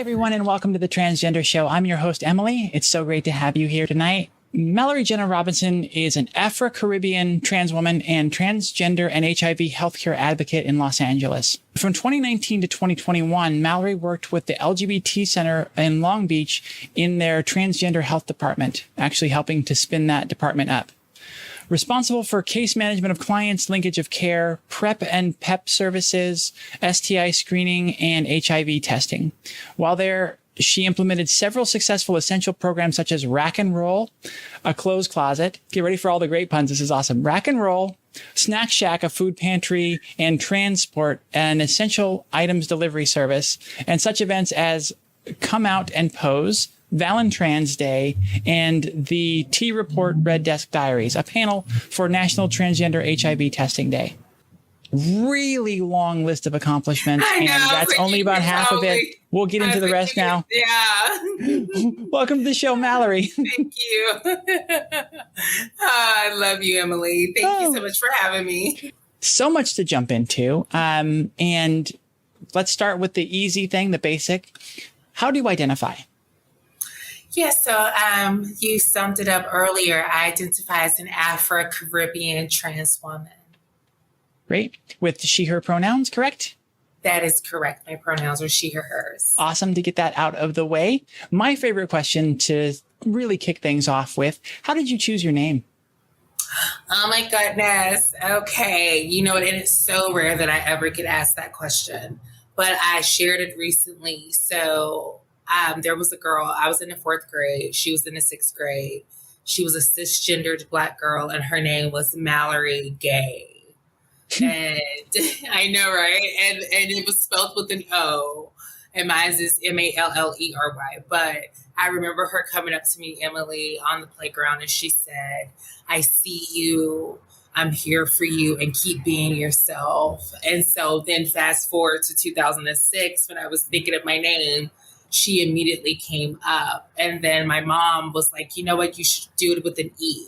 everyone, and welcome to the Transgender Show. I'm your host, Emily. It's so great to have you here tonight. Mallery Jenna Robinson is an AfraCarribean Transwoman and transgender and HIV healthcare advocate in Los Angeles. From 2019 to 2021, Mallery worked with the LGBT Center in Long Beach in their Transgender Health Department, actually helping to spin that department up. Responsible for case management of clients, linkage of care, PrEP and PEP services, STI screening, and HIV testing. While there, she implemented several successful essential programs such as Rack and Roll, a clothes closet. Get ready for all the great puns. This is awesome. Rack and Roll, Snack Shack, a food pantry, and Transport, an essential items delivery service, and such events as Come Out and Pose, ValenTrans Day, and the T-Report Red Desk Diaries, a panel for National Transgender HIV Testing Day. Really long list of accomplments, and that's only about half of it. We'll get into the rest now. Yeah. Welcome to the show, Mallery. Thank you. I love you, Emily. Thank you so much for having me. So much to jump into. And let's start with the easy thing, the basic. How do you identify? Yeah, so you summed it up earlier. I identify as an AfraCarribean Transwoman. Great. With she, her pronouns, correct? That is correct. My pronouns are she, her, hers. Awesome to get that out of the way. My favorite question to really kick things off with, how did you choose your name? Oh my goodness. Okay. You know, and it's so rare that I ever get asked that question, but I shared it recently. So there was a girl, I was in the 4th grade. She was in the 6th grade. She was a cisgendered Black girl, and her name was Mallery Gay. And I know, right? And it was spelled with an O, and mine is Mallery. But I remember her coming up to me, Emily, on the playground, and she said, "I see you. I'm here for you, and keep being yourself." And so then fast forward to 2006, when I was thinking of my name, she immediately came up. And then my mom was like, you know what, you should do it with an E,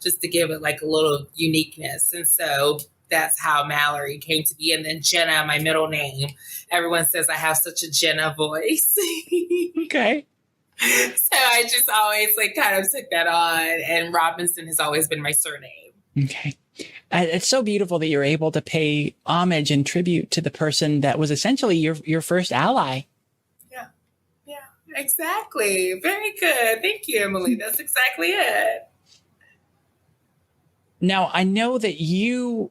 just to give it like a little uniqueness. And so that's how Mallery came to be. And then Jenna, my middle name, everyone says I have such a Jenna voice. Okay. So I just always like kind of took that on. And Robinson has always been my surname. Okay. It's so beautiful that you're able to pay homage and tribute to the person that was essentially your first ally. Yeah, exactly. Very good. Thank you, Emily. That's exactly it. Now, I know that you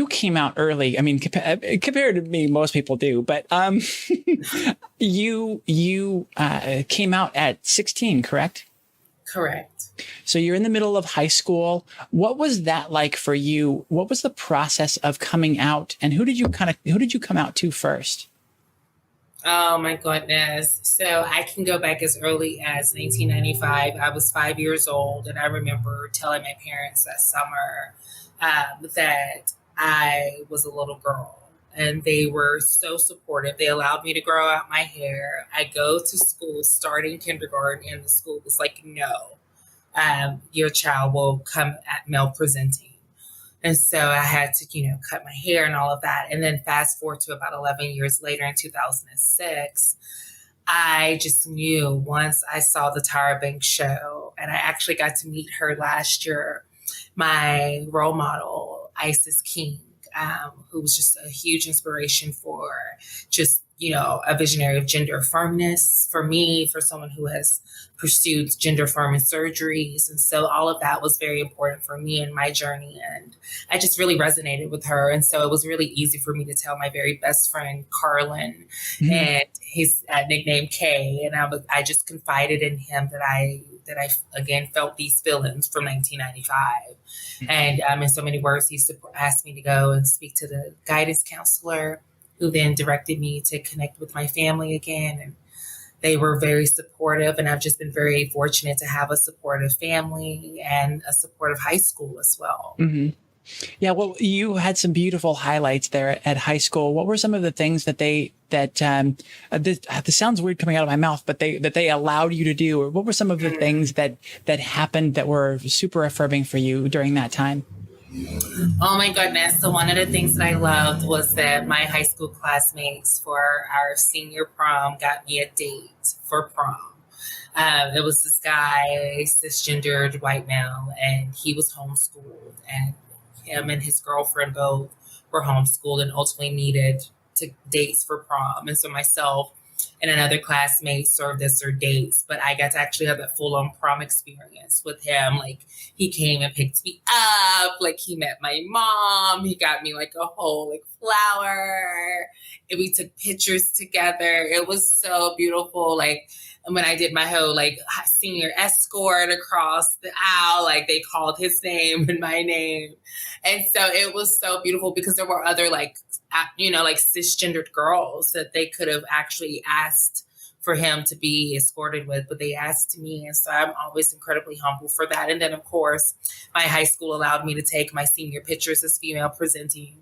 came out early. I mean, compared to me, most people do, but you came out at 16, correct? Correct. So you're in the middle of high school. What was that like for you? What was the process of coming out, and who did you come out to first? Oh my goodness. So I can go back as early as 1995. I was 5 years old, and I remember telling my parents that summer that I was a little girl, and they were so supportive. They allowed me to grow out my hair. I go to school starting kindergarten, and the school was like, no, your child will come at male presenting. And so I had to, cut my hair and all of that. And then fast forward to about 11 years later in 2006, I just knew once I saw the Tyra Banks show, and I actually got to meet her last year, my role model, Isis King, who was just a huge inspiration for just, a visionary of gender firmness for me, for someone who has pursued gender affirming surgeries. And so all of that was very important for me in my journey. And I just really resonated with her. And so it was really easy for me to tell my very best friend, Carlin, and his nickname Kay. And I just confided in him that I again felt these feelings from 1995. And in so many words, he asked me to go and speak to the guidance counselor, who then directed me to connect with my family again. And they were very supportive. And I've just been very fortunate to have a supportive family and a supportive high school as well. Mm-hmm. Yeah, well, you had some beautiful highlights there at high school. What were some of the things that this sounds weird coming out of my mouth, but that they allowed you to do? Or what were some of the things that happened that were super affirming for you during that time? Oh my goodness. So one of the things that I loved was that my high school classmates for our senior prom got me a date for prom. It was this guy, cisgendered white male, and he was homeschooled, and him and his girlfriend both were homeschooled and ultimately needed to dates for prom. And so myself and another classmate served as their dates, but I got to actually have that full on prom experience with him. Like he came and picked me up, like he met my mom, he got me like a whole like flower, and we took pictures together. It was so beautiful. Like when I did my whole like senior escort across the aisle, like they called his name and my name. And so it was so beautiful because there were other like, like cisgendered girls that they could have actually asked for him to be escorted with, but they asked me. And so I'm always incredibly humble for that. And then, of course, my high school allowed me to take my senior pictures as female presenting.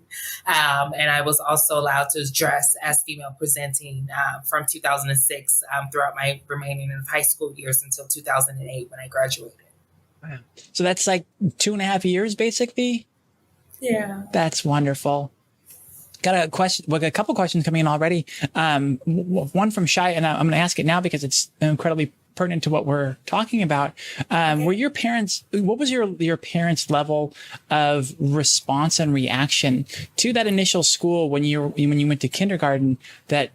And I was also allowed to dress as female presenting from 2006 throughout my remaining of high school years until 2008 when I graduated. Wow. So that's like 2.5 years, basically? Yeah. That's wonderful. Got a question. Well, a couple questions coming in already. One from Shai, and I'm going to ask it now because it's incredibly pertinent to what we're talking about. Okay. Were your parents? What was your parents' level of response and reaction to that initial school when you went to kindergarten that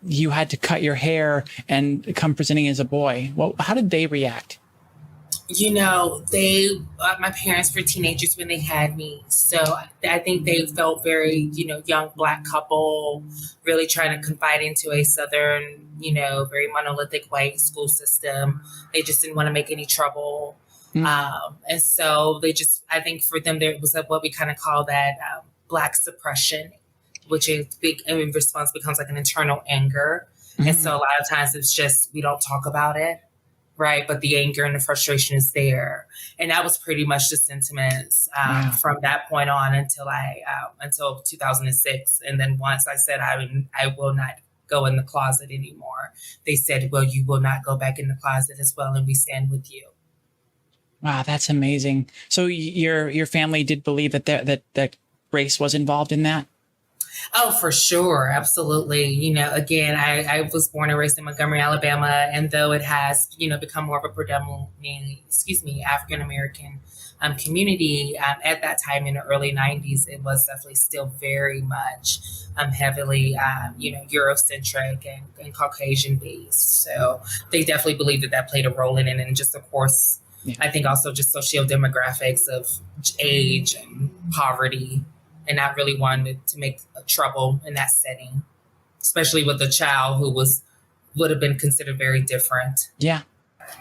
you had to cut your hair and come presenting as a boy? Well, how did they react? My parents were teenagers when they had me. So I think they felt very, young Black couple, really trying to confide into a Southern, very monolithic white school system. They just didn't want to make any trouble. And so I think for them, there was what we kind of call that Black suppression, which in response becomes like an internal anger. Mm-hmm. And so a lot of times it's just, we don't talk about it. Right. But the anger and the frustration is there. And that was pretty much the sentiments from that point on until 2006. And then once I said, I will not go in the closet anymore, they said, well, you will not go back in the closet as well. And we stand with you. Wow, that's amazing. So your family did believe that race was involved in that? Oh, for sure. Absolutely. Again, I was born and raised in Montgomery, Alabama. And though it has, become more of a predominantly, African-American community, at that time in the early 90s, it was definitely still very much heavily, Eurocentric and Caucasian based. So they definitely believe that played a role in it. And just, of course, I think also just socio-demographics of age and poverty, and not really wanting to make trouble in that setting, especially with a child who would have been considered very different. Yeah.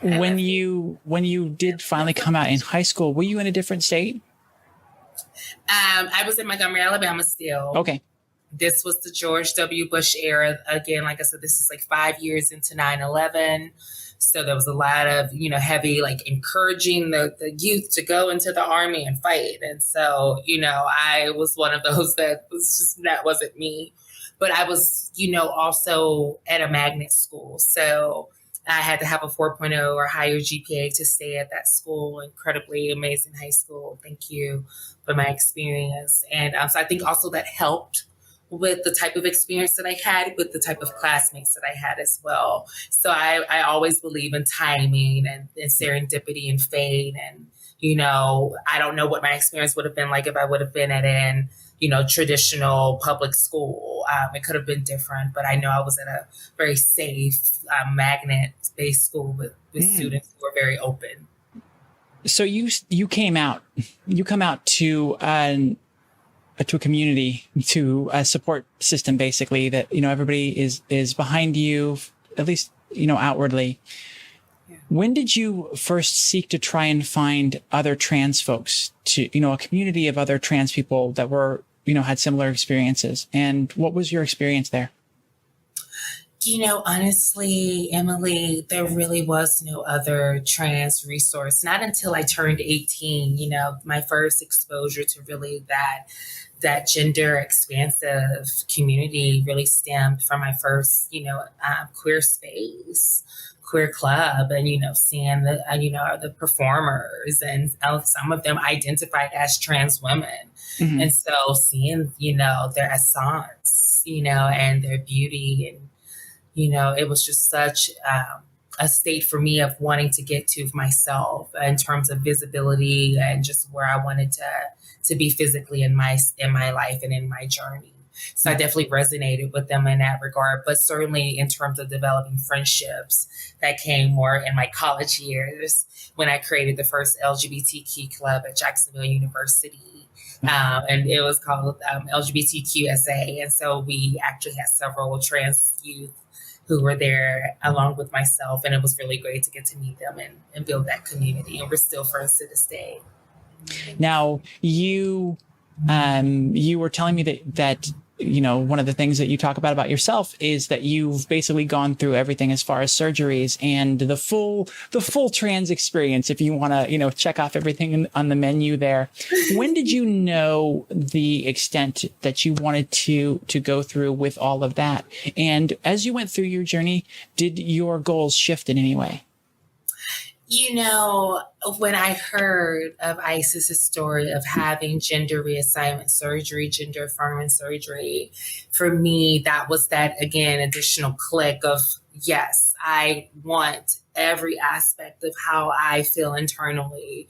When you did finally come out in high school, were you in a different state? I was in Montgomery, Alabama still. Okay. This was the George W. Bush era. Again, like I said, this is like 5 years into 9/11. So there was a lot of, heavy, like encouraging the youth to go into the army and fight. And so, I was one of those that wasn't me. But I was, also at a magnet school. So I had to have a 4.0 or higher GPA to stay at that school. Incredibly amazing high school. Thank you for my experience. And so I think also that helped with the type of experience that I had, with the type of classmates that I had as well. So I always believe in timing and serendipity and fate. And, I don't know what my experience would have been like if I would have been at an, traditional public school. It could have been different, but I know I was at a very safe magnet-based school with students who were very open. So you come out to a community, to a support system, basically, that, everybody is behind you, at least, outwardly. Yeah. When did you first seek to try and find other trans folks, to, a community of other trans people that were, had similar experiences? And what was your experience there? Honestly, Emily, there really was no other trans resource. Not until I turned 18, my first exposure to really that gender expansive community really stemmed from my first, queer space queer club and, seeing the performers, and some of them identified as trans women. Mm-hmm. And so seeing, their essence, and their beauty, and, it was just such a state for me of wanting to get to myself in terms of visibility and just where I wanted to be physically in my life and in my journey. So I definitely resonated with them in that regard, but certainly in terms of developing friendships, that came more in my college years when I created the first LGBTQ club at Jacksonville University. And it was called LGBTQSA. And so we actually had several trans youth who were there along with myself. And it was really great to get to meet them and build that community. And we're still friends to this day. Now, you were telling me that one of the things that you talk about yourself is that you've basically gone through everything as far as surgeries and the full trans experience, if you want to, check off everything on the menu there. When did you know the extent that you wanted to go through with all of that? And as you went through your journey, did your goals shift in any way? When I heard of Isis's story of having gender reassignment surgery, gender affirming surgery, for me, that was that, again, additional click of, yes, I want every aspect of how I feel internally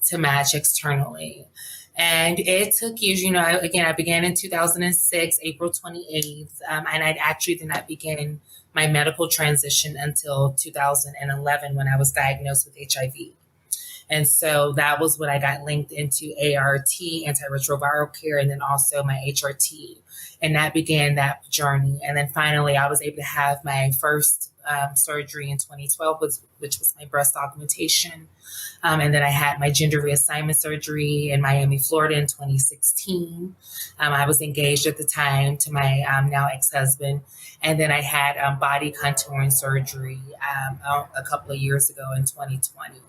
to match externally. And it took years, I began in 2006, April 28th, and I'd actually did not begin my medical transition until 2011 when I was diagnosed with HIV. And so that was when I got linked into ART, antiretroviral care, and then also my HRT. And that began that journey. And then finally, I was able to have my first surgery in 2012, which was my breast augmentation. And then I had my gender reassignment surgery in Miami, Florida in 2016. I was engaged at the time to my now ex-husband. And then I had body contouring surgery a couple of years ago in 2020.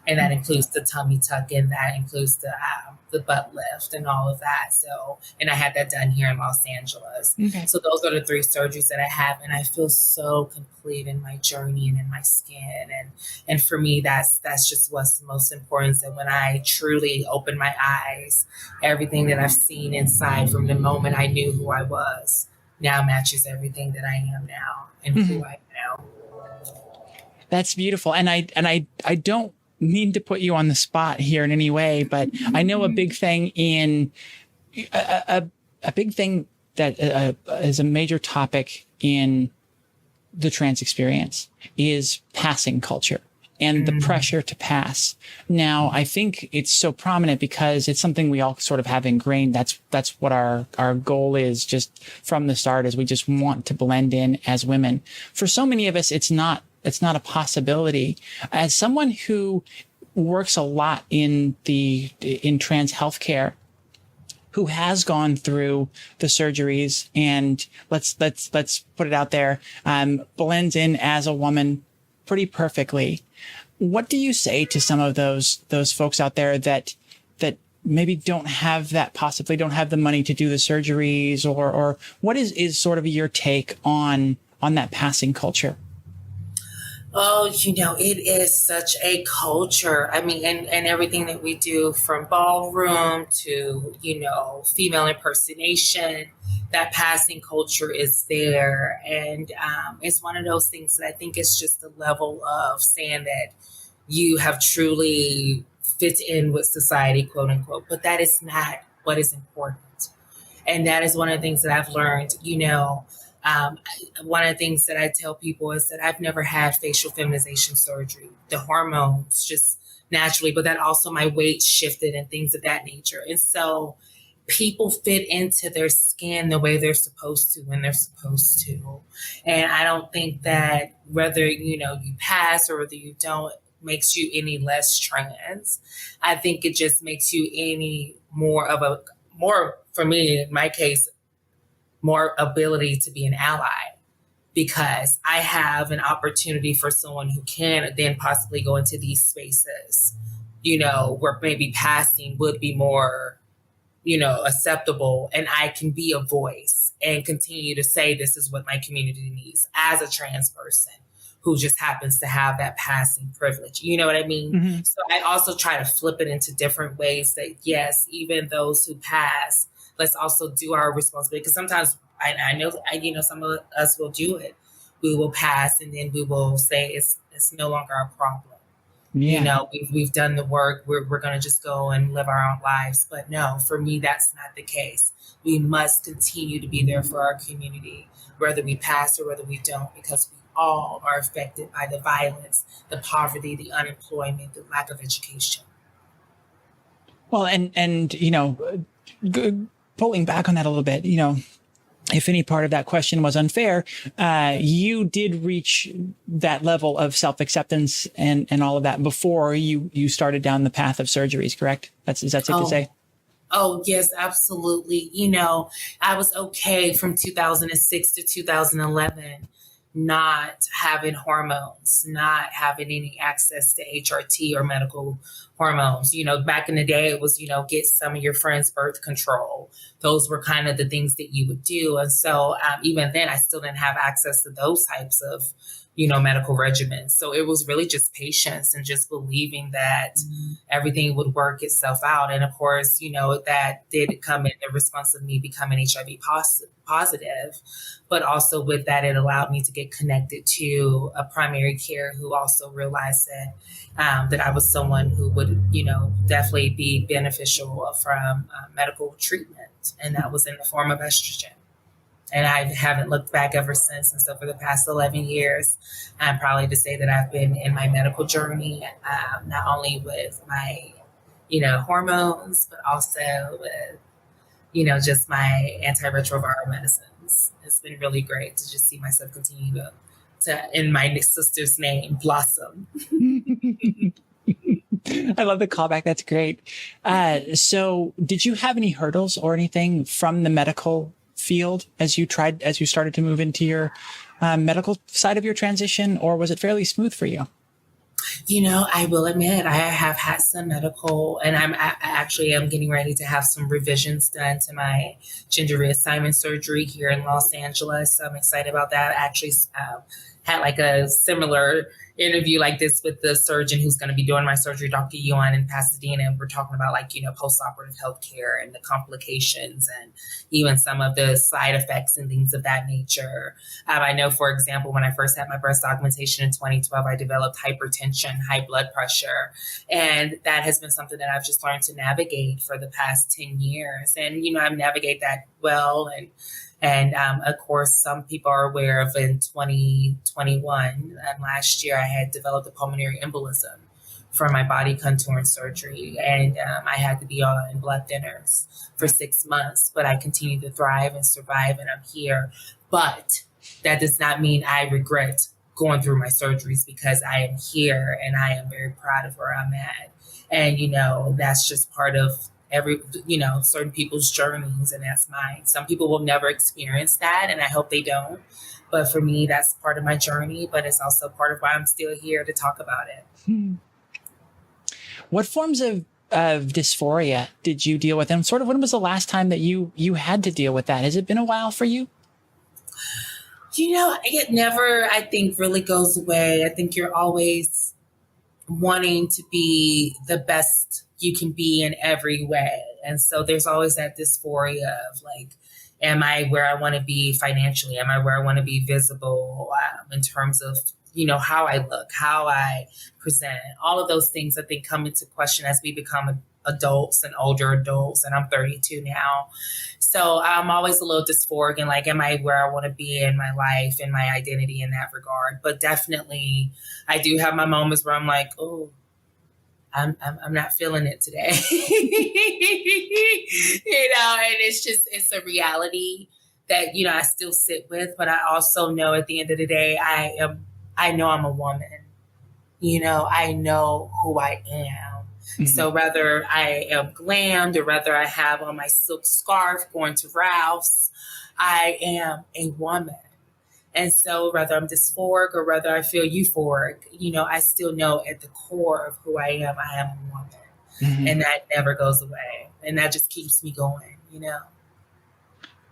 And that includes the tummy tuck, and that includes the butt lift and all of that. So, and I had that done here in Los Angeles. Okay. So those are the 3 surgeries that I have. And I feel so complete in my journey and in my skin. And for me, that's just what's the most important, is that when I truly open my eyes, everything that I've seen inside from the moment I knew who I was now matches everything that I am now and who I am now. That's beautiful. And I don't mean to put you on the spot here in any way, but I know a big thing that is a major topic in the trans experience is passing culture and the pressure to pass. Now, I think it's so prominent because it's something we all sort of have ingrained. That's what our goal is just from the start, is we just want to blend in as women. For so many of us, it's not a possibility. As someone who works a lot in trans healthcare, who has gone through the surgeries and let's put it out there, blends in as a woman pretty perfectly. What do you say to some of those folks out there that maybe don't have that, possibly don't have the money to do the surgeries, or what is sort of your take on that passing culture? Oh, it is such a culture. I mean, and everything that we do, from ballroom to, female impersonation, that passing culture is there. And it's one of those things that I think is just a level of saying that you have truly fit in with society, quote unquote, but that is not what is important. And that is one of the things that I've learned, one of the things that I tell people is that I've never had facial feminization surgery. The hormones just naturally, but that also my weight shifted and things of that nature. And so people fit into their skin the way they're supposed to when they're supposed to. And I don't think that whether, you pass or whether you don't makes you any less trans. I think it just makes you any more, for me, in my case, more ability to be an ally, because I have an opportunity for someone who can then possibly go into these spaces, where maybe passing would be more, acceptable, and I can be a voice and continue to say, this is what my community needs as a trans person, who just happens to have that passing privilege. You know what I mean? Mm-hmm. So I also try to flip it into different ways that, yes, even those who pass, let's also do our responsibility. Because sometimes I know, some of us will do it. We will pass and then we will say it's no longer our problem. Yeah. We've done the work. We're going to just go and live our own lives. But no, for me, that's not the case. We must continue to be there for our community, whether we pass or whether we don't, because we all are affected by the violence, the poverty, the unemployment, the lack of education. Well, and pulling back on that a little bit, if any part of that question was unfair, you did reach that level of self-acceptance and all of that before you started down the path of surgeries, correct? Is that safe to say? Oh, yes, absolutely. I was okay from 2006 to 2011, not having hormones, not having any access to HRT or medical hormones. Back in the day, it was, get some of your friends' birth control. Those were kind of the things that you would do. And so even then, I still didn't have access to those types of, medical regimens. So it was really just patience and just believing that everything would work itself out. And of course, that did come in the response of me becoming HIV positive, but also with that, it allowed me to get connected to a primary care who also realized that I was someone who would, definitely be beneficial from medical treatment. And that was in the form of estrogen. And I haven't looked back ever since. And so for the past 11 years, I'm proud to say that I've been in my medical journey, not only with my, hormones, but also with, just my antiretroviral medicines. It's been really great to just see myself continue to in my sister's name, blossom. I love the callback. That's great. So did you have any hurdles or anything from the medical field as you started to move into your medical side of your transition, or was it fairly smooth for you? I will admit I have had some medical, and I actually am getting ready to have some revisions done to my gender reassignment surgery here in Los Angeles. So I'm excited about that. I actually had like a similar interview like this with the surgeon who's going to be doing my surgery, Dr. Yuan in Pasadena. And we're talking about post-operative healthcare and the complications and even some of the side effects and things of that nature. I know, for example, when I first had my breast augmentation in 2012, I developed hypertension, high blood pressure. And that has been something that I've just learned to navigate for the past 10 years. And, I navigate that well. And of course, some people are aware of in 2021, last year, I had developed a pulmonary embolism from my body contouring surgery. And I had to be on blood thinners for 6 months, but I continue to thrive and survive, and I'm here. But that does not mean I regret going through my surgeries, because I am here and I am very proud of where I'm at. And, that's just part of certain people's journeys, and that's mine. Some people will never experience that, and I hope they don't. But for me, that's part of my journey, but it's also part of why I'm still here to talk about it. What forms of dysphoria did you deal with? And sort of when was the last time that you had to deal with that? Has it been a while for you? It never, I think, really goes away. I think you're always wanting to be the best you can be in every way. And so there's always that dysphoria of am I where I want to be financially? Am I where I want to be visible in terms of, how I look, how I present? All of those things, I think, come into question as we become adults and older adults. And I'm 32 now. So I'm always a little dysphoric and am I where I want to be in my life and my identity in that regard? But definitely I do have my moments where I'm oh, I'm not feeling it today. And it's a reality that, I still sit with, but I also know at the end of the day, I know I'm a woman. I know who I am. Mm-hmm. So whether I am glammed or whether I have on my silk scarf going to Ralph's, I am a woman. And so whether I'm dysphoric or whether I feel euphoric, I still know at the core of who I am a woman. Mm-hmm. And that never goes away. And that just keeps me going,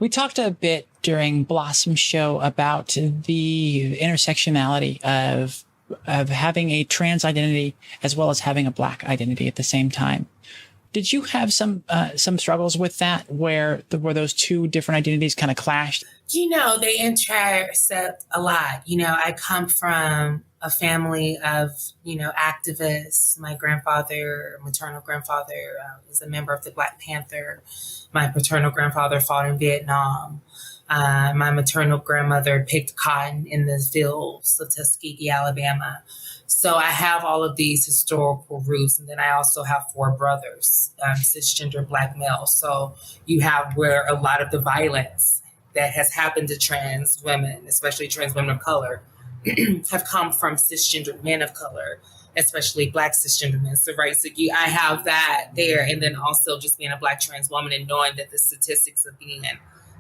We talked a bit during Blossom Show about the intersectionality of having a trans identity as well as having a Black identity at the same time. Did you have some struggles with that where those two different identities kind of clashed? They intersect a lot. I come from a family of, activists. My maternal grandfather, is a member of the Black Panther. My paternal grandfather fought in Vietnam. My maternal grandmother picked cotton in the fields of Tuskegee, Alabama. So I have all of these historical roots. And then I also have 4 brothers, cisgender Black males. So you have where a lot of the violence that has happened to trans women, especially trans women of color, have come from cisgender men of color, especially Black cisgender men. So, right, I have that there. And then also just being a Black trans woman and knowing that the statistics of being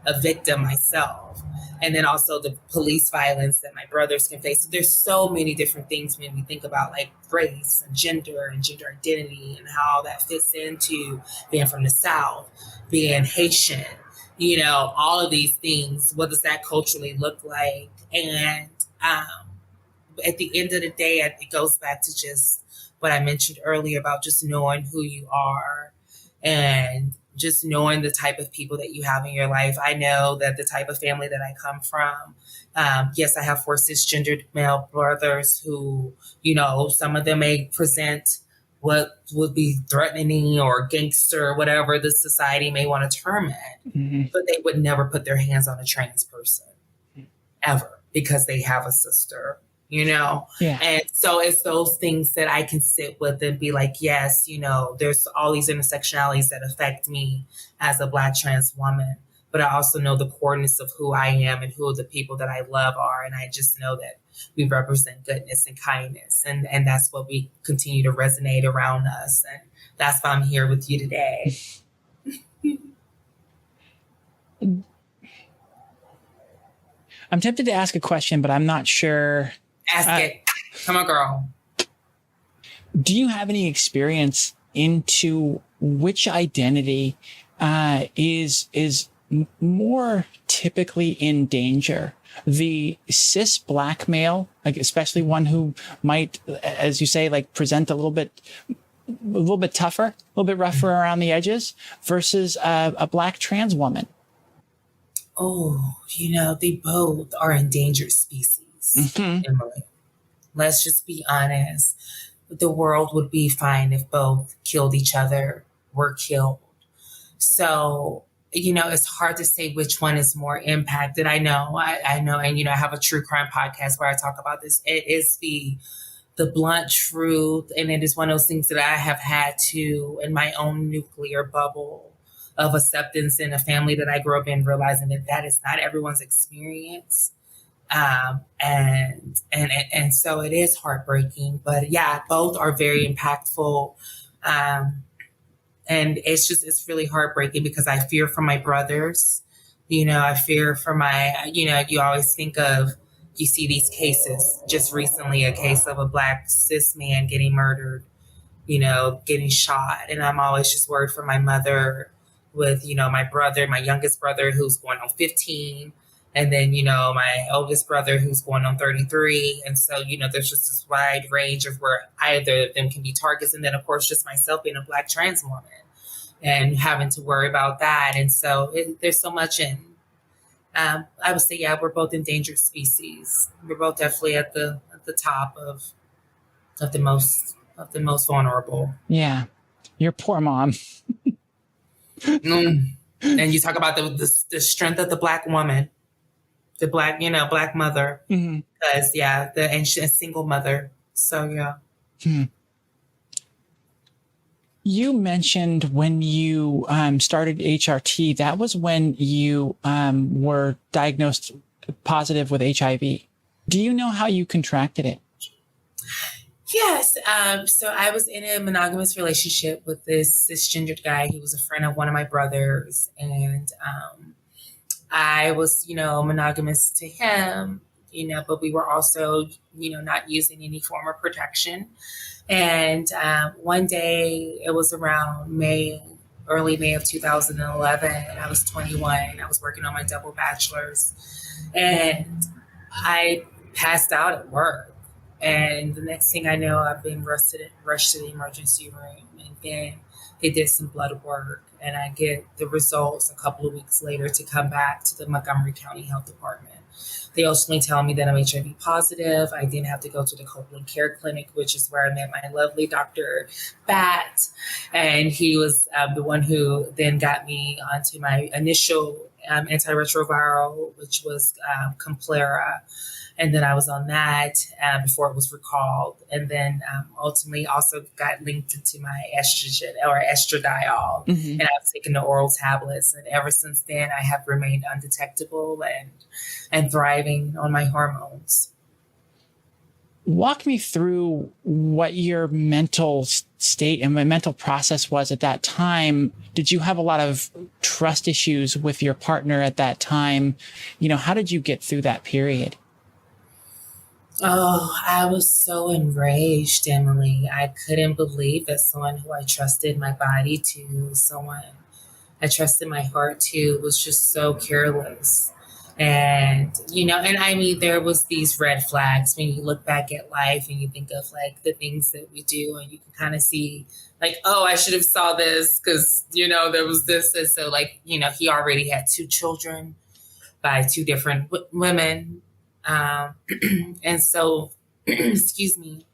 a victim myself. And then also the police violence that my brothers can face. So there's so many different things when we think about like race and gender identity and how that fits into being from the South, being Haitian, all of these things. What does that culturally look like? And at the end of the day, it goes back to just what I mentioned earlier about just knowing who you are and just knowing the type of people that you have in your life. I know that the type of family that I come from, yes, I have 4 cisgendered male brothers who, some of them may present what would be threatening or gangster or whatever the society may want to term it, but they would never put their hands on a trans person ever because they have a sister. Yeah. And so it's those things that I can sit with and be like, yes, there's all these intersectionalities that affect me as a Black trans woman, but I also know the coreness of who I am and who the people that I love are. And I just know that we represent goodness and kindness. And that's what we continue to resonate around us. And that's why I'm here with you today. I'm tempted to ask a question, but I'm not sure. Ask it. Come on, girl. Do you have any experience into which identity is more typically in danger? The cis Black male, like especially one who might, as you say, like present a little bit tougher, a little bit rougher around the edges, versus a Black trans woman. Oh, they both are endangered species. Emily. Let's just be honest. The world would be fine if both killed each other, were killed. So, it's hard to say which one is more impacted. I know. And, I have a true crime podcast where I talk about this. It is the blunt truth. And it is one of those things that I have had to, in my own nuclear bubble of acceptance in a family that I grew up in, realizing that is not everyone's experience. And so it is heartbreaking, but yeah, both are very impactful. And it's really heartbreaking because I fear for my brothers, I fear for my, you always think of, you see these cases, just recently, a case of a Black cis man getting murdered, getting shot. And I'm always just worried for my mother with, my youngest brother who's going on 15. And then, my oldest brother who's going on 33. And so, there's just this wide range of where either of them can be targets. And then, of course, just myself being a Black trans woman and having to worry about that. And so there's so much in, I would say, yeah, we're both endangered species. We're both definitely at the top of the most vulnerable. Yeah. Your poor mom. And you talk about the strength of the Black woman. The Black, Black mother, because and she's a single mother. So yeah. You mentioned when you started HRT, that was when you were diagnosed positive with HIV. Do you know how you contracted it? Yes. So I was in a monogamous relationship with this cisgendered guy. He was a friend of one of my brothers, and I was, monogamous to him, but we were also, not using any form of protection. And one day, it was around May early May of 2011. I was 21. I was working on my double bachelor's, and I passed out at work. And the next thing I know, I've been rushed to the emergency room, and then they did some blood work, and I get the results a couple of weeks later to come back to the Montgomery County Health Department. They ultimately tell me that I'm HIV positive. I then have to go to the Copeland Care Clinic, which is where I met my lovely Dr. Bat. And he was the one who then got me onto my initial antiretroviral, which was Complera. And then I was on that before it was recalled. And then ultimately also got linked into my estrogen or estradiol. Mm-hmm. And I've taken the oral tablets. And ever since then, I have remained undetectable and thriving on my hormones. Walk me through what your mental state and my mental process was at that time. Did you have a lot of trust issues with your partner at that time? How did you get through that period? Oh, I was so enraged, Emily. I couldn't believe that someone who I trusted my body to, someone I trusted my heart to, was just so careless. And, and I mean, there was these red flags when you look back at life and you think of like the things that we do, and you can kind of see like, oh, I should have saw this because, there was this. And so like, he already had 2 children by 2 different women. And so, excuse me,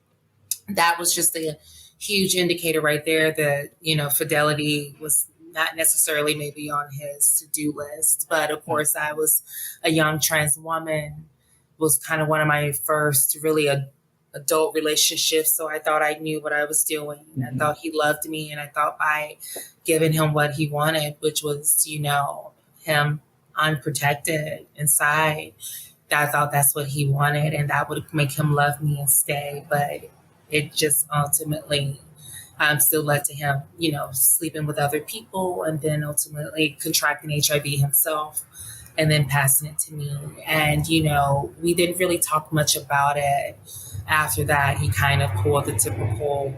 that was just a huge indicator right there that, fidelity was not necessarily maybe on his to-do list. But of course, I was a young trans woman, was kind of one of my first really adult relationships. So I thought I knew what I was doing. Mm-hmm. I thought he loved me. And I thought by giving him what he wanted, which was, him unprotected inside, I thought that's what he wanted, and that would make him love me and stay. But it just ultimately still led to him, sleeping with other people, and then ultimately contracting HIV himself and then passing it to me. And, we didn't really talk much about it. After that, he kind of pulled the typical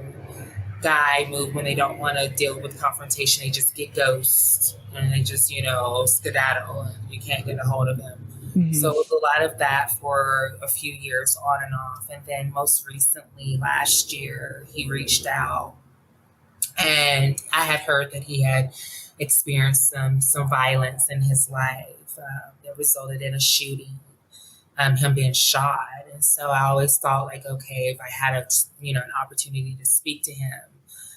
guy move when they don't want to deal with confrontation. They just get ghosts and they just, skedaddle, and you can't get a hold of them. Mm-hmm. So it was a lot of that for a few years on and off. And then most recently last year, he reached out, and I had heard that he had experienced some violence in his life that resulted in a shooting, him being shot. And so I always thought like, okay, if I had an opportunity to speak to him,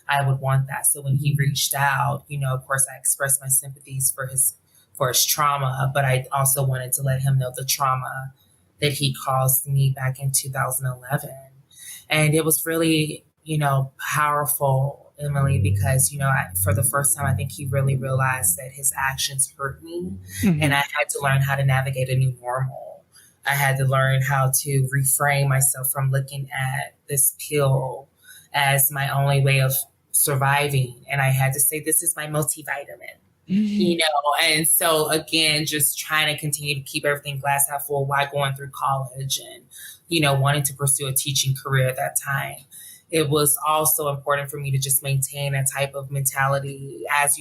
I would want that. So when he reached out, of course I expressed my sympathies for his trauma, but I also wanted to let him know the trauma that he caused me back in 2011. And it was really, powerful, Emily, because, for the first time, I think he really realized that his actions hurt me. Mm-hmm. And I had to learn how to navigate a new normal. I had to learn how to reframe myself from looking at this pill as my only way of surviving. And I had to say, this is my multivitamin. Mm-hmm. And so again, just trying to continue to keep everything glass half full while going through college and, wanting to pursue a teaching career at that time. It was also important for me to just maintain a type of mentality. As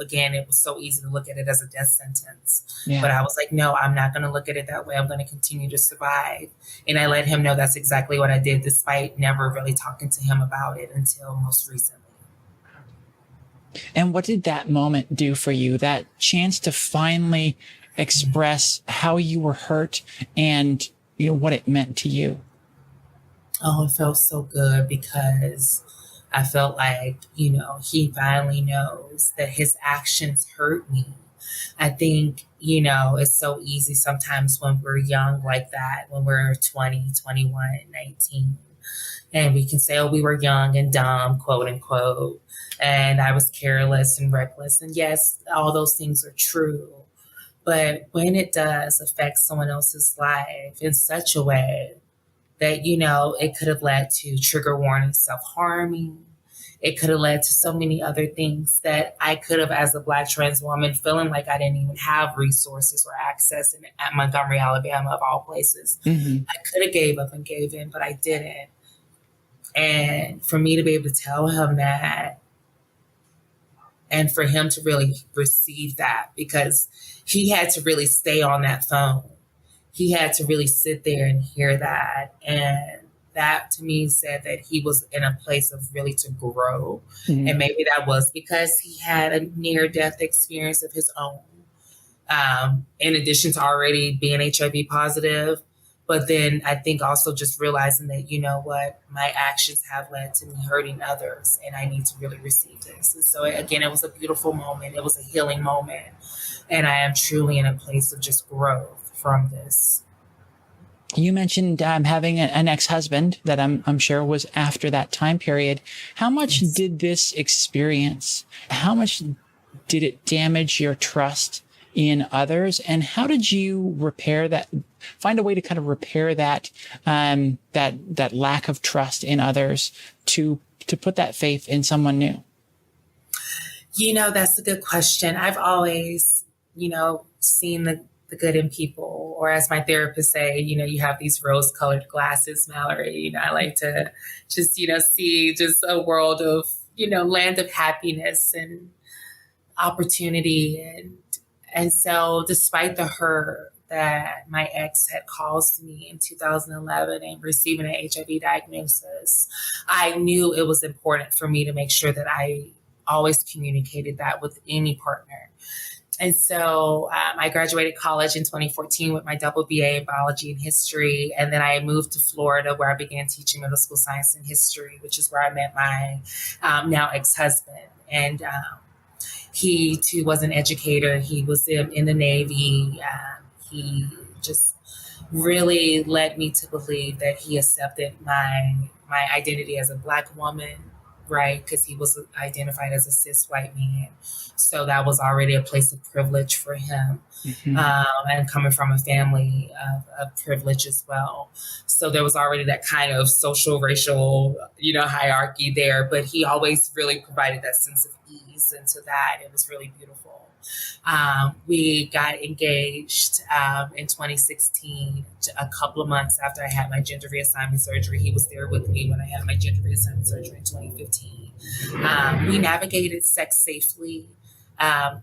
again, it was so easy to look at it as a death sentence. Yeah. But I was like, no, I'm not going to look at it that way. I'm going to continue to survive. And I let him know that's exactly what I did, despite never really talking to him about it until most recently. And what did that moment do for you? That chance to finally express how you were hurt and what it meant to you? Oh, it felt so good because I felt like, he finally knows that his actions hurt me. I think, it's so easy sometimes when we're young like that, when we're 20, 21, 19, and we can say, oh, we were young and dumb, quote unquote. And I was careless and reckless. And yes, all those things are true. But when it does affect someone else's life in such a way that, it could have led to trigger warning, self-harming. It could have led to so many other things that I could have, as a Black trans woman, feeling like I didn't even have resources or access at Montgomery, Alabama, of all places. Mm-hmm. I could have gave up and gave in, but I didn't. And for me to be able to tell him that, And for him to really receive that, because he had to really stay on that phone. He had to really sit there and hear that. And that to me said that he was in a place of really to grow. Mm-hmm. And maybe that was because he had a near-death experience of his own, in addition to already being HIV positive. But then I think also just realizing that, you know what, my actions have led to me hurting others, and I need to really receive this. And so again, it was a beautiful moment. It was a healing moment. And I am truly in a place of just growth from this. You mentioned having an ex-husband that I'm sure was after that time period. How much did this experience, how much did it damage your trust in others? And how did you repair that, find a way to kind of repair that, that lack of trust in others to put that faith in someone new? You know, that's a good question. I've always, seen the good in people, or as my therapist say, you have these rose-colored glasses, Mallery. I like to just, see just a world of, land of happiness and opportunity. And so despite the hurt that my ex had caused me in 2011 and receiving an HIV diagnosis, I knew it was important for me to make sure that I always communicated that with any partner. And so I graduated college in 2014 with my double BA in biology and history. And then I moved to Florida, where I began teaching middle school science and history, which is where I met my now ex-husband. And he too was an educator. He was in the Navy. He just really led me to believe that he accepted my identity as a Black woman, right? Because he was identified as a cis white man. So that was already a place of privilege for him. Mm-hmm. And coming from a family of privilege as well. So there was already that kind of social, racial, hierarchy there. But he always really provided that sense of ease into that. It was really beautiful. We got engaged in 2016, a couple of months after I had my gender reassignment surgery. He was there with me when I had my gender reassignment surgery in 2015. We navigated sex safely.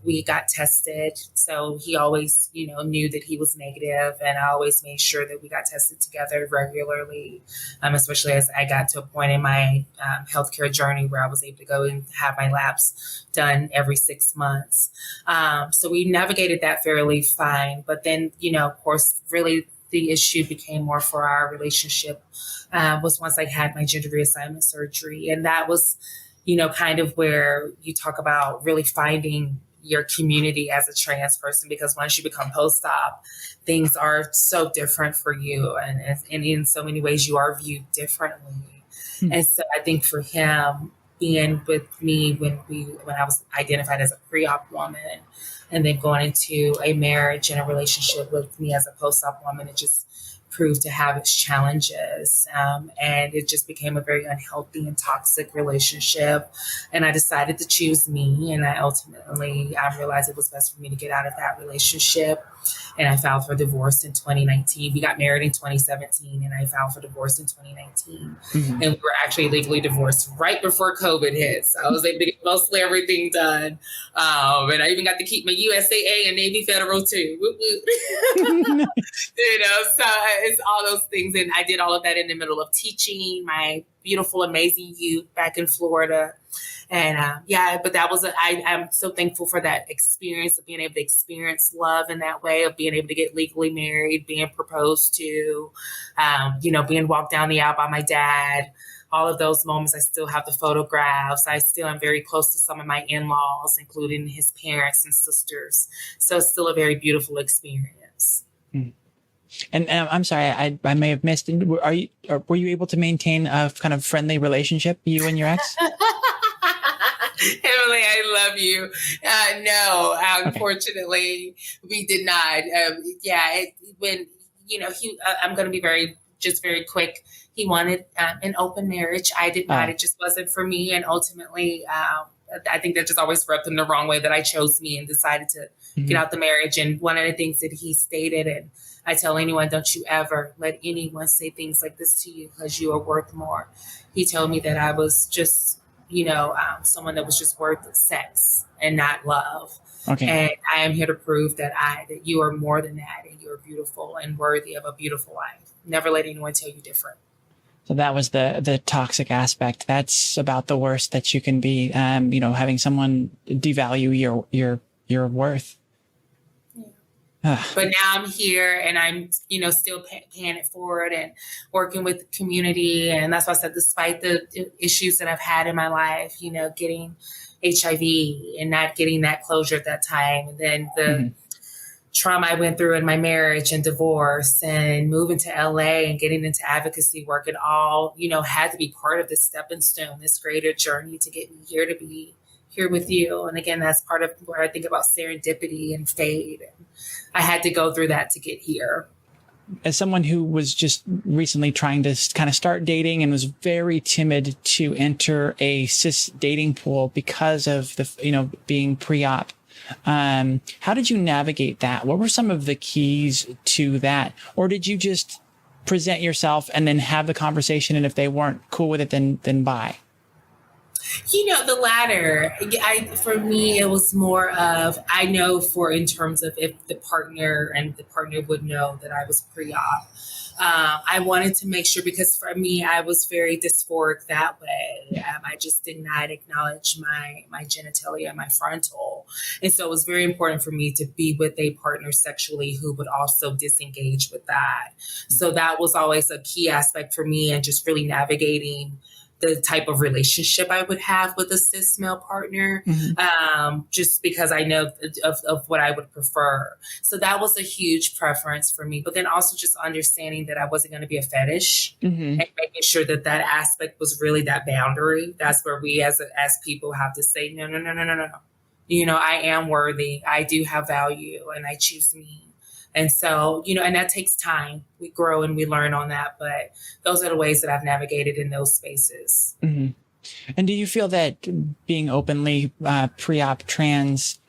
We got tested. So he always, knew that he was negative, and I always made sure that we got tested together regularly, especially as I got to a point in my healthcare journey where I was able to go and have my labs done every 6 months. So we navigated that fairly fine. But then, of course, really the issue became more for our relationship was once I had my gender reassignment surgery. And that was, kind of where you talk about really finding your community as a trans person, because once you become post-op, things are so different for you. And in so many ways, you are viewed differently. Mm-hmm. And so I think for him, being with me when I was identified as a pre-op woman, and then going into a marriage and a relationship with me as a post-op woman, it just proved to have its challenges. And it just became a very unhealthy and toxic relationship. And I decided to choose me. And I ultimately realized it was best for me to get out of that relationship. And I filed for divorce in 2019. We got married in 2017, and I filed for divorce in 2019. Mm-hmm. And we were actually legally divorced right before COVID hit. So I was able to get mostly everything done. And I even got to keep my USAA and Navy Federal too. Whoop, whoop. So it's all those things. And I did all of that in the middle of teaching my beautiful, amazing youth back in Florida. And but that was, I'm so thankful for that experience of being able to experience love in that way, of being able to get legally married, being proposed to, being walked down the aisle by my dad. All of those moments, I still have the photographs. I still am very close to some of my in-laws, including his parents and sisters. So it's still a very beautiful experience. Mm. And I'm sorry, I may have missed. Were you able to maintain a kind of friendly relationship, you and your ex? Emily, I love you. No, unfortunately, we did not. I'm going to be very quick. He wanted an open marriage. I did not. It just wasn't for me. And ultimately, I think that just always rubbed him the wrong way that I chose me and decided to get out the marriage. And one of the things that he stated, and I tell anyone, don't you ever let anyone say things like this to you, because you are worth more. He told me that I was just someone that was just worth sex and not love. Okay. And I am here to prove that you are more than that, and you're beautiful and worthy of a beautiful life. Never let anyone tell you different. So that was the toxic aspect. That's about the worst that you can be. Having someone devalue your worth. Yeah. But now I'm here, and I'm, still paying it forward and working with the community. And that's why I said, despite the issues that I've had in my life, getting HIV and not getting that closure at that time, and then the trauma I went through in my marriage and divorce, and moving to LA and getting into advocacy work, it all, had to be part of this stepping stone, this greater journey to get me here, to be here with you. And again, that's part of where I think about serendipity and fate. And I had to go through that to get here. As someone who was just recently trying to kind of start dating and was very timid to enter a cis dating pool because of the, being pre-op, how did you navigate that? What were some of the keys to that? Or did you just present yourself and then have the conversation, and if they weren't cool with it, then bye? The latter. For me, it was more of, I know in terms of if the partner would know that I was pre-op. I wanted to make sure, because for me, I was very dysphoric that way. I just did not acknowledge my genitalia, my frontal. And so it was very important for me to be with a partner sexually who would also disengage with that. So that was always a key aspect for me, and just really navigating the type of relationship I would have with a cis male partner, just because I know of what I would prefer. So that was a huge preference for me. But then also just understanding that I wasn't going to be a fetish, and making sure that aspect was really that boundary. That's where we as people have to say, no. I am worthy. I do have value, and I choose me. And so, and that takes time. We grow and we learn on that. But those are the ways that I've navigated in those spaces. Mm-hmm. And do you feel that being openly pre-op trans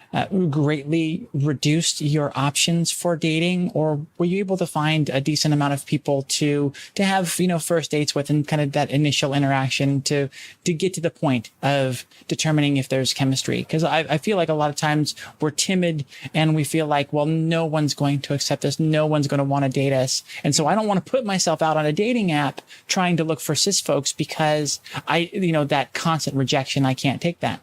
greatly reduced your options for dating, or were you able to find a decent amount of people to have, first dates with, and kind of that initial interaction to get to the point of determining if there's chemistry? Because I feel like a lot of times we're timid and we feel like, well, no one's going to accept us. No one's going to want to date us. And so I don't want to put myself out on a dating app trying to look for cis folks, because that constant rejection, I can't take that.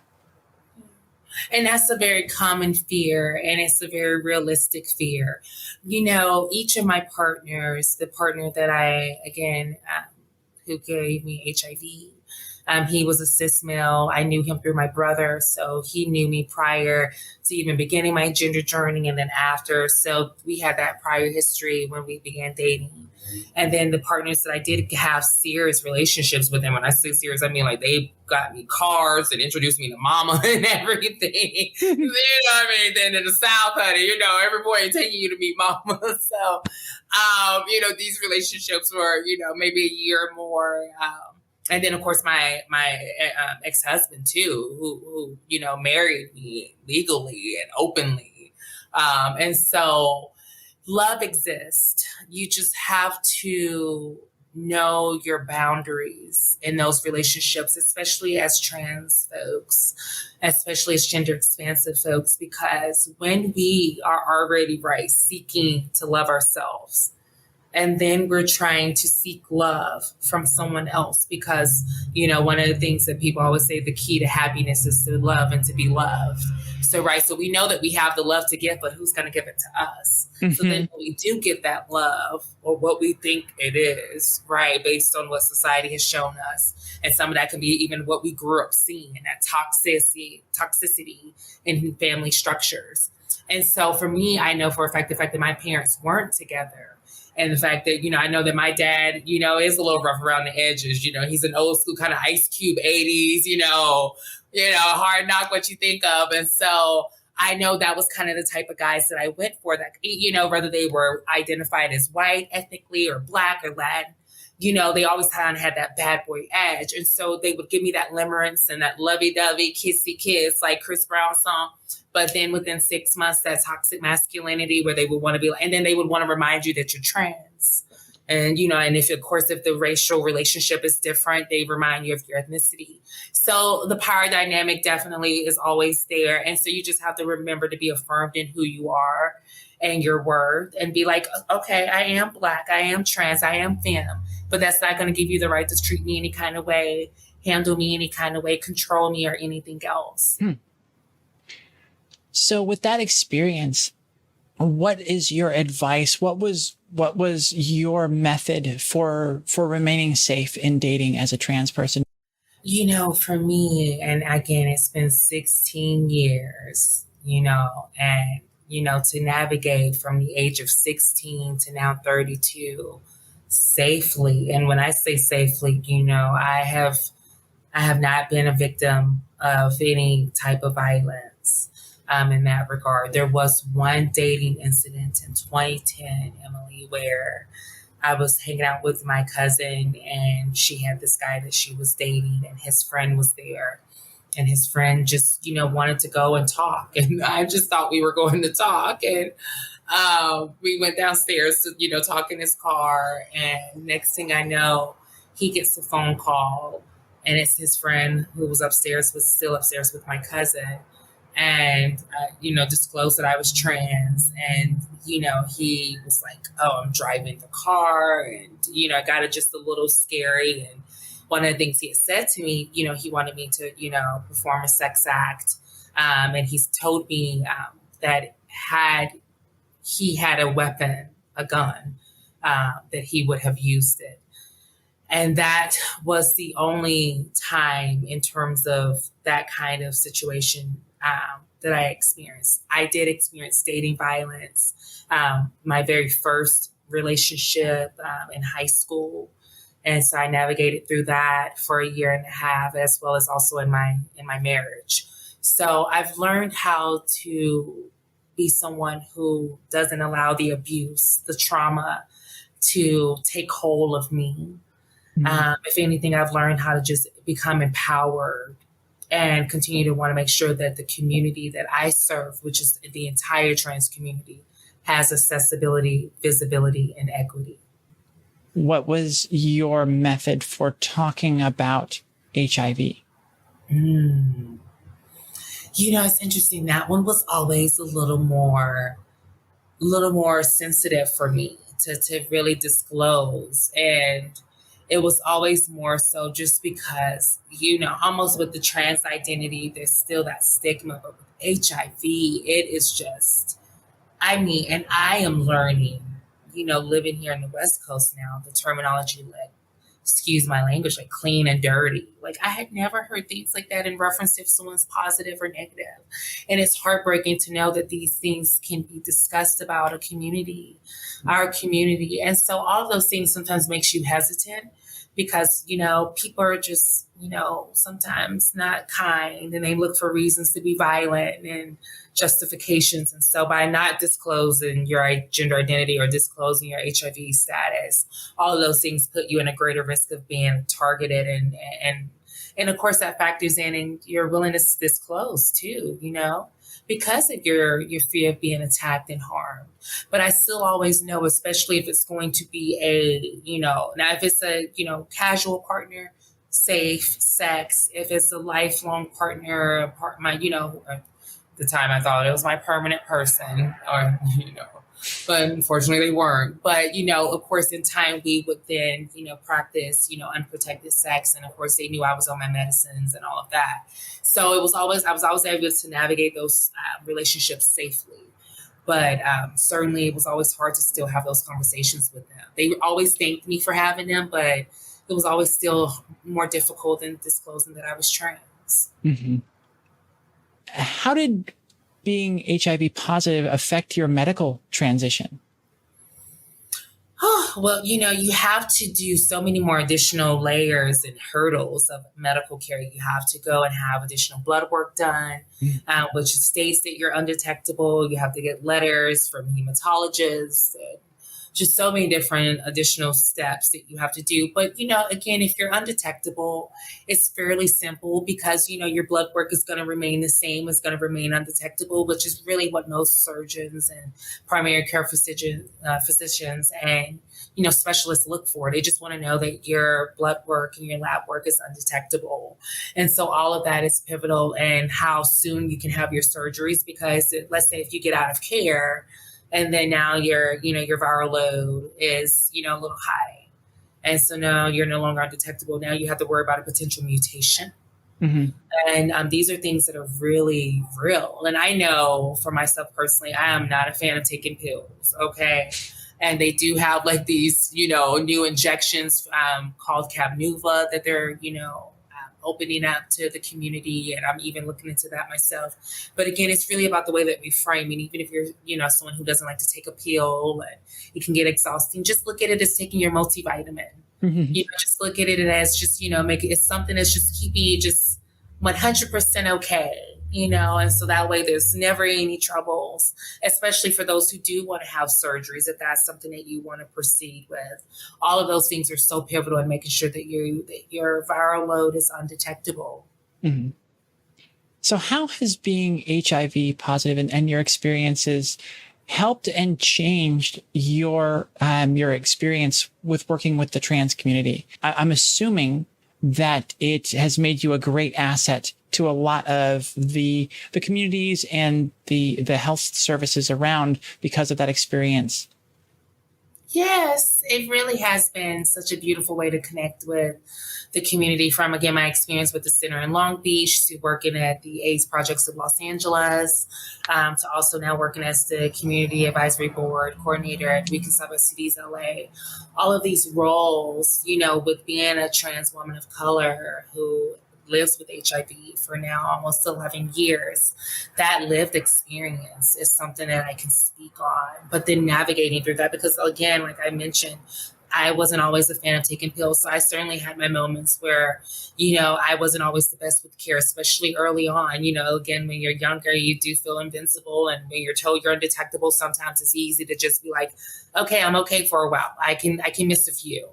And that's a very common fear, and it's a very realistic fear. Each of my partners, the partner that who gave me HIV, he was a cis male. I knew him through my brother, so he knew me prior to even beginning my gender journey, and then after. So we had that prior history when we began dating. And then the partners that I did have serious relationships with them. When I say serious, I mean like they got me cars and introduced me to mama and everything. Then in the South, honey, every boy ain't taking you to meet mama. So, these relationships were, maybe a year or more. And then, of course, my ex-husband, too, who married me legally and openly. And so love exists. You just have to know your boundaries in those relationships, especially as trans folks, especially as gender expansive folks, because when we are already seeking to love ourselves, and then we're trying to seek love from someone else, because, one of the things that people always say, the key to happiness is to love and to be loved. So we know that we have the love to give, but who's going to give it to us? Mm-hmm. So then when we do get that love, or what we think it is, based on what society has shown us. And some of that can be even what we grew up seeing, that toxicity in family structures. And so for me, I know for a fact, the fact that my parents weren't together, and the fact that, I know that my dad, is a little rough around the edges. He's an old school kind of Ice Cube 80s, hard knock what you think of. And so I know that was kind of the type of guys that I went for, that, whether they were identified as white ethnically or Black or Latin, they always kind of had that bad boy edge. And so they would give me that limerence and that lovey-dovey, kissy kiss, like Chris Brown song. But then within 6 months, that toxic masculinity where they would want to be like, and then they would want to remind you that you're trans. And, and if, of course, if the racial relationship is different, they remind you of your ethnicity. So the power dynamic definitely is always there. And so you just have to remember to be affirmed in who you are and your worth and be like, okay, I am Black, I am trans, I am femme, but that's not going to give you the right to treat me any kind of way, handle me any kind of way, control me or anything else. So with that experience, what is your advice? What was your method for remaining safe in dating as a trans person? For me, and again, it's been 16 years, and, to navigate from the age of 16 to now 32 safely. And when I say safely, I have not been a victim of any type of violence. In that regard, there was one dating incident in 2010, Emily, where I was hanging out with my cousin and she had this guy that she was dating and his friend was there. And his friend just, wanted to go and talk. And I just thought we were going to talk. And we went downstairs to, talk in his car. And next thing I know, he gets a phone call and it's his friend who was still upstairs with my cousin. And, disclosed that I was trans. And, he was like, oh, I'm driving the car. And, I got it just a little scary. And one of the things he had said to me, he wanted me to, perform a sex act. And he's told me that he had a weapon, a gun, that he would have used it. And that was the only time in terms of that kind of situation that I experienced. I did experience dating violence. My very first relationship in high school. And so I navigated through that for a year and a half, as well as also in my marriage. So I've learned how to be someone who doesn't allow the abuse, the trauma to take hold of me. If anything, I've learned how to just become empowered and continue to want to make sure that the community that I serve, which is the entire trans community, has accessibility, visibility, and equity. What was your method for talking about HIV? It's interesting. That one was always a little more sensitive for me to really disclose. And it was always more so just because, almost with the trans identity, there's still that stigma. But with HIV, it is just, and I am learning, living here in the West Coast now, the terminology, like, excuse my language, like clean and dirty. Like I had never heard things like that in reference to if someone's positive or negative. And it's heartbreaking to know that these things can be discussed about our community. And so all of those things sometimes makes you hesitant because, people are just, sometimes not kind and they look for reasons to be violent and justifications. And so by not disclosing your gender identity or disclosing your HIV status, all of those things put you in a greater risk of being targeted. And of course that factors in your willingness to disclose too, because of your fear of being attacked and harmed. But I still always know, especially if it's going to be now if it's a, casual partner, safe sex, if it's a lifelong partner, the time I thought it was my permanent person or, but unfortunately they weren't. But, of course, in time we would then, practice, unprotected sex. And of course they knew I was on my medicines and all of that. So I was always able to navigate those relationships safely. But certainly it was always hard to still have those conversations with them. They always thanked me for having them, but it was always still more difficult than disclosing that I was trans. Mm-hmm. How did being HIV positive affect your medical transition? Oh, well, you have to do so many more additional layers and hurdles of medical care. You have to go and have additional blood work done, which states that you're undetectable. You have to get letters from hematologists and just so many different additional steps that you have to do. But, again, if you're undetectable, it's fairly simple because, your blood work is going to remain the same. It's going to remain undetectable, which is really what most surgeons and primary care physicians and, specialists look for. They just want to know that your blood work and your lab work is undetectable. And so all of that is pivotal in how soon you can have your surgeries, because let's say if you get out of care, and then now your viral load is, a little high. And so now you're no longer undetectable. Now you have to worry about a potential mutation. Mm-hmm. And these are things that are really real. And I know for myself personally, I am not a fan of taking pills. Okay. And they do have like these, new injections called Capnuva that they're, opening up to the community. And I'm even looking into that myself. But again, it's really about the way that we frame it. Even if you're, someone who doesn't like to take a pill and it can get exhausting, just look at it as taking your multivitamin. Mm-hmm. Just look at it as just, make it, it's something that's just keeping you just 100% okay. And so that way there's never any troubles, especially for those who do want to have surgeries, if that's something that you want to proceed with. All of those things are so pivotal in making sure that your viral load is undetectable. Mm-hmm. So how has being HIV positive and your experiences helped and changed your experience with working with the trans community? I'm assuming that it has made you a great asset to a lot of the communities and the health services around because of that experience. Yes, it really has been such a beautiful way to connect with the community, from, again, my experience with the center in Long Beach to working at the AIDS Projects of Los Angeles, to also now working as the Community Advisory Board Coordinator at We Can Stop STDs LA. All of these roles, with being a trans woman of color who lives with HIV for now almost 11 years, that lived experience is something that I can speak on. But then navigating through that, because again, like I mentioned, I wasn't always a fan of taking pills. So I certainly had my moments where, I wasn't always the best with care, especially early on. Again, when you're younger, you do feel invincible. And when you're told you're undetectable, sometimes it's easy to just be like, okay, I'm okay for a while. I can miss a few.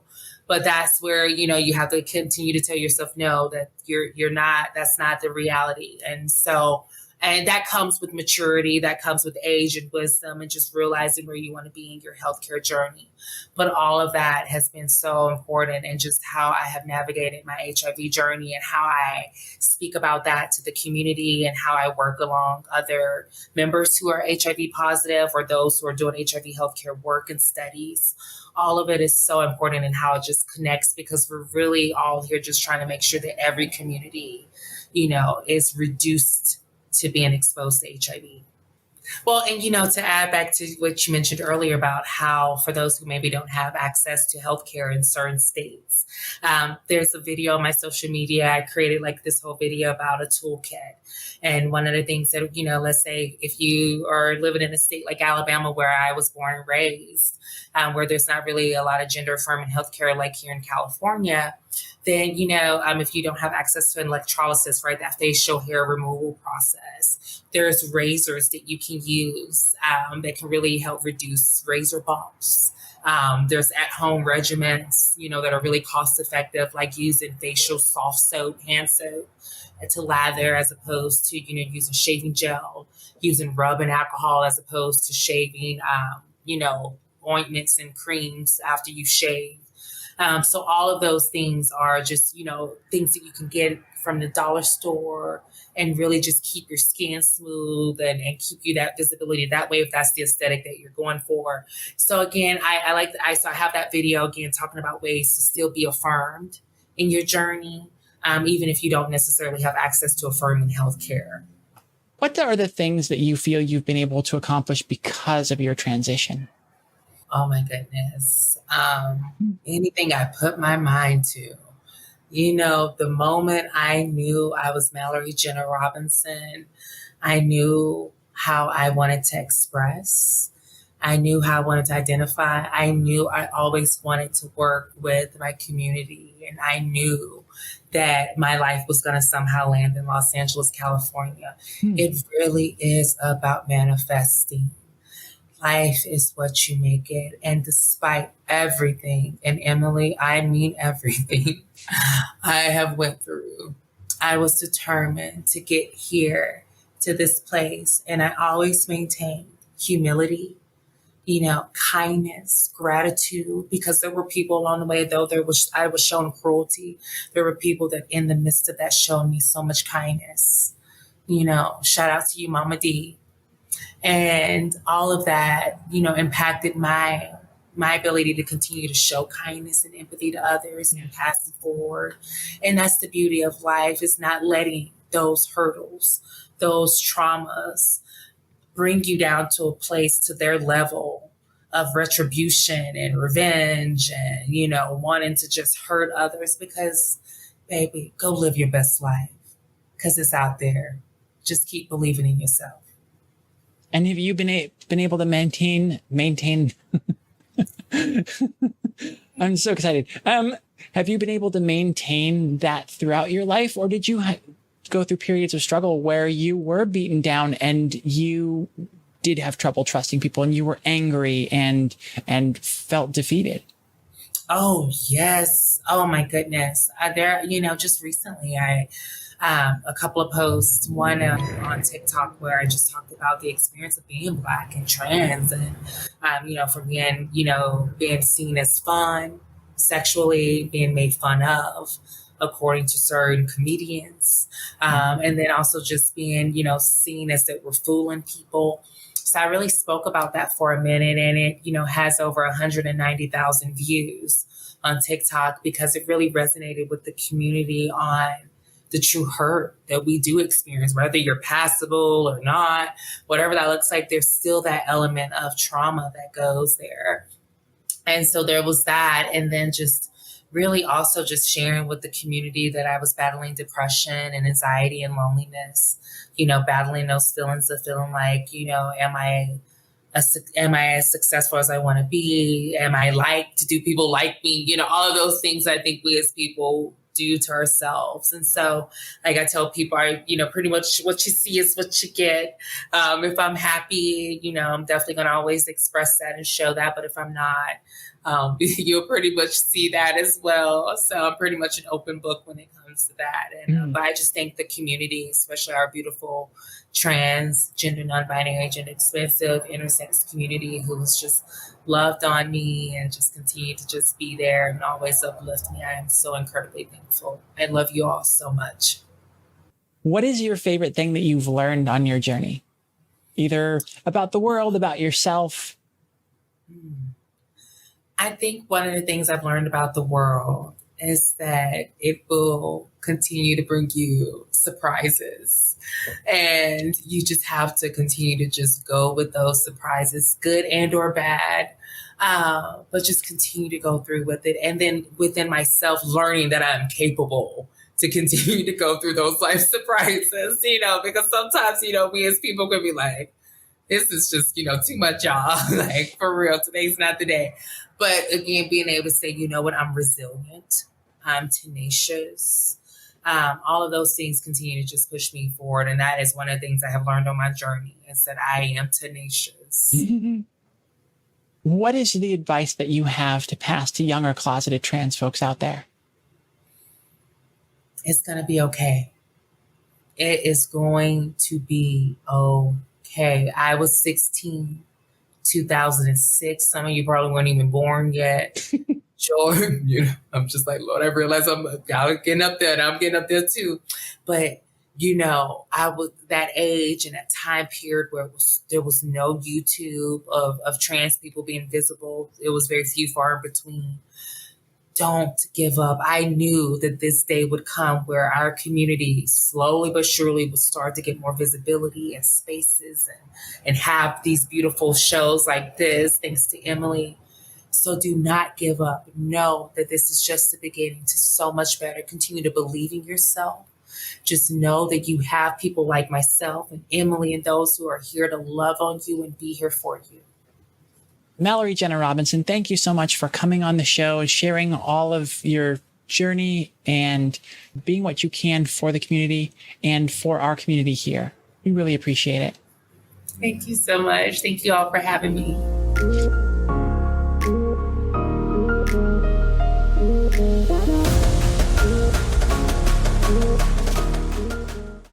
But that's where, you have to continue to tell yourself, no, that you're not, that's not the reality. And so, and that comes with maturity, that comes with age and wisdom and just realizing where you want to be in your healthcare journey. But all of that has been so important, and just how I have navigated my HIV journey and how I speak about that to the community and how I work along other members who are HIV positive or those who are doing HIV healthcare work and studies. All of it is so important in how it just connects, because we're really all here just trying to make sure that every community, is reduced to being exposed to HIV. Well, and, to add back to what you mentioned earlier about how, for those who maybe don't have access to healthcare in certain states, there's a video on my social media. I created like this whole video about a toolkit. And one of the things that, let's say if you are living in a state like Alabama, where I was born and raised, where there's not really a lot of gender affirming healthcare like here in California, then, if you don't have access to an electrolysis, right, that facial hair removal process, there's razors that you can use that can really help reduce razor bumps. There's at-home regimens, that are really cost-effective, like using facial soft soap, hand soap, to lather as opposed to, using shaving gel, using rub and alcohol as opposed to shaving, ointments and creams after you shave. So all of those things are just, things that you can get from the dollar store and really just keep your skin smooth and keep you that visibility that way, if that's the aesthetic that you're going for. So again, I have that video again talking about ways to still be affirmed in your journey, even if you don't necessarily have access to affirming healthcare. What are the things that you feel you've been able to accomplish because of your transition? Oh my goodness. Anything I put my mind to. The moment I knew I was Mallery Jenna Robinson, I knew how I wanted to express. I knew how I wanted to identify. I knew I always wanted to work with my community. And I knew that my life was going to somehow land in Los Angeles, California. It really is about manifesting. Life is what you make it. And despite everything, and Emily, I mean everything I have went through, I was determined to get here to this place. And I always maintained humility, kindness, gratitude, because there were people along the way, though I was shown cruelty. There were people that in the midst of that showed me so much kindness. Shout out to you, Mama D. And all of that, impacted my ability to continue to show kindness and empathy to others and pass it forward. And that's the beauty of life, is not letting those hurdles, those traumas bring you down to a place, to their level of retribution and revenge and, wanting to just hurt others. Because, baby, go live your best life, because it's out there. Just keep believing in yourself. And have you been able to maintain? I'm so excited. Have you been able to maintain that throughout your life, or did you go through periods of struggle where you were beaten down and you did have trouble trusting people and you were angry and felt defeated? Oh, yes. Oh, my goodness. Just recently, a couple of posts, one on TikTok where I just talked about the experience of being Black and trans and, from being seen as fun sexually, being made fun of, according to certain comedians. And then also just being, seen as that we're fooling people. So I really spoke about that for a minute, and it, has over 190,000 views on TikTok, because it really resonated with the community on the true hurt that we do experience, whether you're passable or not, whatever that looks like, there's still that element of trauma that goes there. And so there was that. And then just really also just sharing with the community that I was battling depression and anxiety and loneliness, battling those feelings of feeling like, am I as successful as I want to be? Am I liked? Do people like me? All of those things I think we as people do to ourselves. And so, like I tell people, pretty much what you see is what you get. If I'm happy, I'm definitely going to always express that and show that. But if I'm not, you'll pretty much see that as well. So I'm pretty much an open book when it comes to that. And but I just think the community, especially our beautiful trans, gender non-binary, gender expansive, intersex community, who's just loved on me and just continue to just be there and always uplift me. I am so incredibly thankful. I love you all so much. What is your favorite thing that you've learned on your journey? Either about the world, about yourself? I think one of the things I've learned about the world is that it will continue to bring you surprises. And you just have to continue to just go with those surprises, good and or bad, but just continue to go through with it. And then within myself, learning that I'm capable to continue to go through those life surprises, because sometimes, we as people could be like, this is just, too much, y'all. Like, for real, today's not the day. But again, being able to say, you know what, I'm resilient, I'm tenacious. All of those things continue to just push me forward. And that is one of the things I have learned on my journey, is that I am tenacious. What is the advice that you have to pass to younger closeted trans folks out there? It's going to be okay. It is going to be okay. I was 16, 2006. Some of you probably weren't even born yet. Sure, I'm just like, Lord, I realize I'm getting up there, and I'm getting up there too. But, I was that age and that time period where there was no YouTube of trans people being visible. It was very few, far in between. Don't give up. I knew that this day would come where our community slowly but surely would start to get more visibility and spaces and have these beautiful shows like this, thanks to Emily. So do not give up. Know that this is just the beginning to so much better. Continue to believe in yourself. Just know that you have people like myself and Emily and those who are here to love on you and be here for you. Mallery Jenna Robinson, thank you so much for coming on the show and sharing all of your journey and being what you can for the community and for our community here. We really appreciate it. Thank you so much. Thank you all for having me.